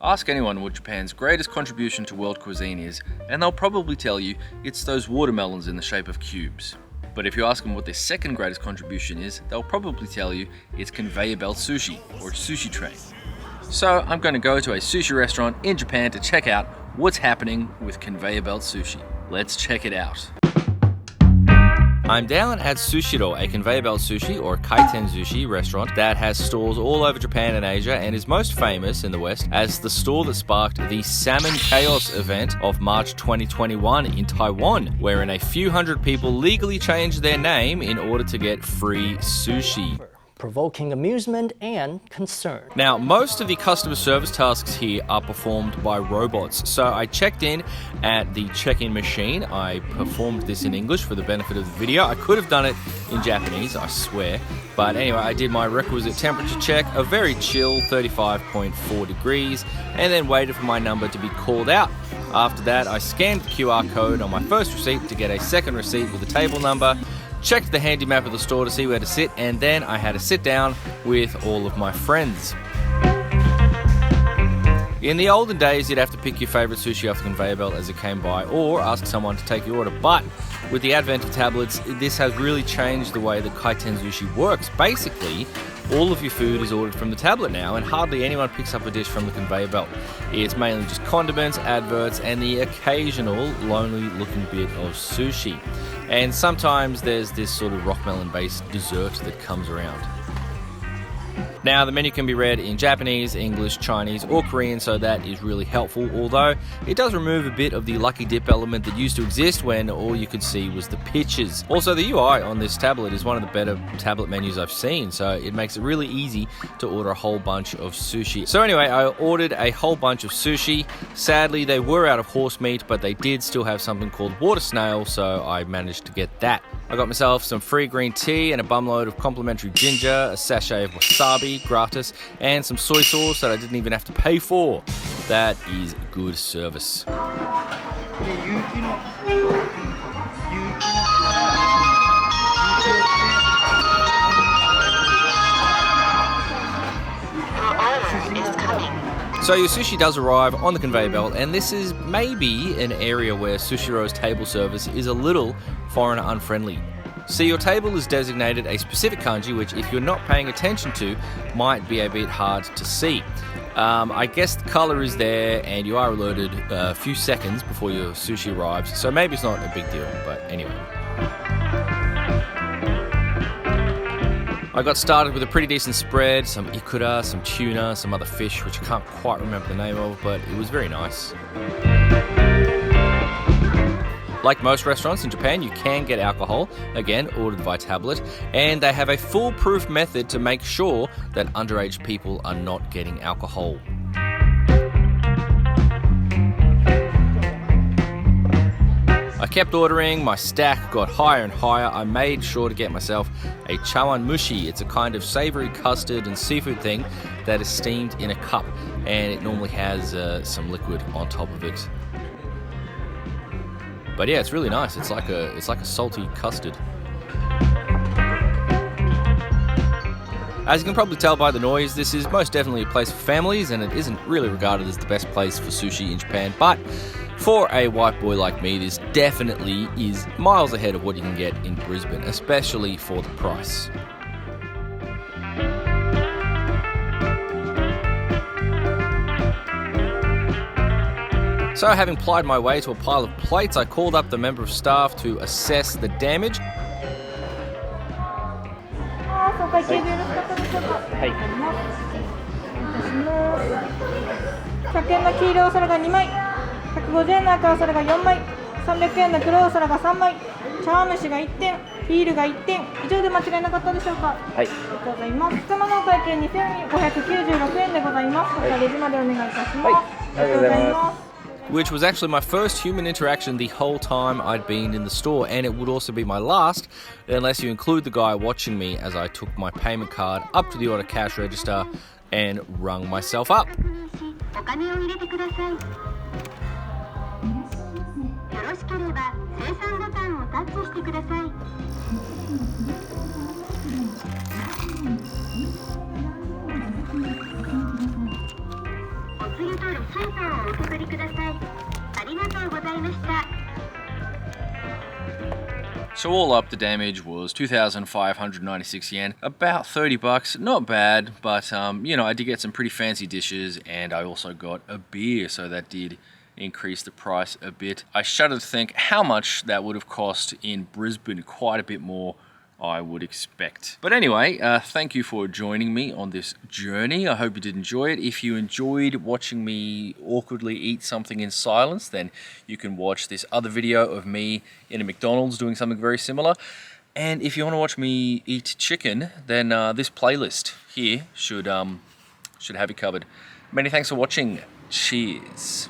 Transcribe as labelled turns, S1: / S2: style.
S1: Ask anyone what Japan's greatest contribution to world cuisine is, and they'll probably tell you it's those watermelons in the shape of cubes. But if you ask them what their second greatest contribution is, they'll probably tell you it's conveyor belt sushi, or sushi train. So I'm going to go to a sushi restaurant in Japan to check out what's happening with conveyor belt sushi. Let's check it out. I'm down at Sushiro, a conveyor belt sushi or kaitenzushi restaurant that has stores all over Japan and Asia and is most famous in the West as the store that sparked the Salmon Chaos event of March 2021 in Taiwan, wherein a few hundred people legally changed their name in order to get free sushi.
S2: Provoking amusement and concern.
S1: Now, most of the customer service tasks here are performed by robots. So I checked in at the check-in machine. I performed this in English for the benefit of the video. I could have done it in Japanese, I swear. But anyway, I did my requisite temperature check, a very chill 35.4 degrees, and then waited for my number to be called out. After that, I scanned the QR code on my first receipt to get a second receipt with the table number, checked the handy map of the store to see where to sit, and then I had to sit down with all of my friends. In the olden days, you'd have to pick your favourite sushi off the conveyor belt as it came by, or ask someone to take your order. But with the advent of tablets, this has really changed the way that kaitenzushi works. Basically, all of your food is ordered from the tablet now, and hardly anyone picks up a dish from the conveyor belt. It's mainly just condiments, adverts, and the occasional lonely-looking bit of sushi. And sometimes there's this sort of rock melon-based dessert that comes around. Now, the menu can be read in Japanese, English, Chinese, or Korean, so that is really helpful, although it does remove a bit of the lucky dip element that used to exist when all you could see was the pictures. Also, the UI on this tablet is one of the better tablet menus I've seen, so it makes it really easy to order a whole bunch of sushi. So anyway, I ordered a whole bunch of sushi. Sadly, they were out of horse meat, but they did still have something called water snail, so I managed to get that. I got myself some free green tea and a bumload of complimentary ginger, a sachet of wasabi, gratis, and some soy sauce that I didn't even have to pay for. That is good service. So your sushi does arrive on the conveyor belt, and this is maybe an area where Sushiro's table service is a little foreigner unfriendly. See, your table is designated a specific kanji, which if you're not paying attention to, might be a bit hard to see. I guess the colour is there, and you are alerted a few seconds before your sushi arrives, so maybe it's not a big deal, but anyway. I got started with a pretty decent spread, some ikura, some tuna, some other fish, which I can't quite remember the name of, but it was very nice. Like most restaurants in Japan, you can get alcohol, again, ordered by tablet, and they have a foolproof method to make sure that underage people are not getting alcohol. I kept ordering, my stack got higher and higher. I made sure to get myself a chawanmushi. It's a kind of savoury custard and seafood thing that is steamed in a cup, and it normally has some liquid on top of it. But yeah, it's really nice. It's like a salty custard. As you can probably tell by the noise, this is most definitely a place for families, and it isn't really regarded as the best place for sushi in Japan. But for a white boy like me, this definitely is miles ahead of what you can get in Brisbane, especially for the price. So, having plied my way to a pile of plates, I called up the member of staff to assess the damage. Which was actually my first human interaction the whole time I'd been in the store, and it would also be my last, unless you include the guy watching me as I took my payment card up to the order cash register and rung myself up. So all up, the damage was 2,596 yen, about 30 bucks. Not bad, but you know, I did get some pretty fancy dishes, and I also got a beer, so that did increase the price a bit. I shudder to think how much that would have cost in Brisbane. Quite a bit more, I would expect. But anyway, thank you for joining me on this journey. I hope you did enjoy it. If you enjoyed watching me awkwardly eat something in silence, then you can watch this other video of me in a McDonald's doing something very similar. And if you want to watch me eat chicken, then this playlist here should have you covered. Many thanks for watching. Cheers.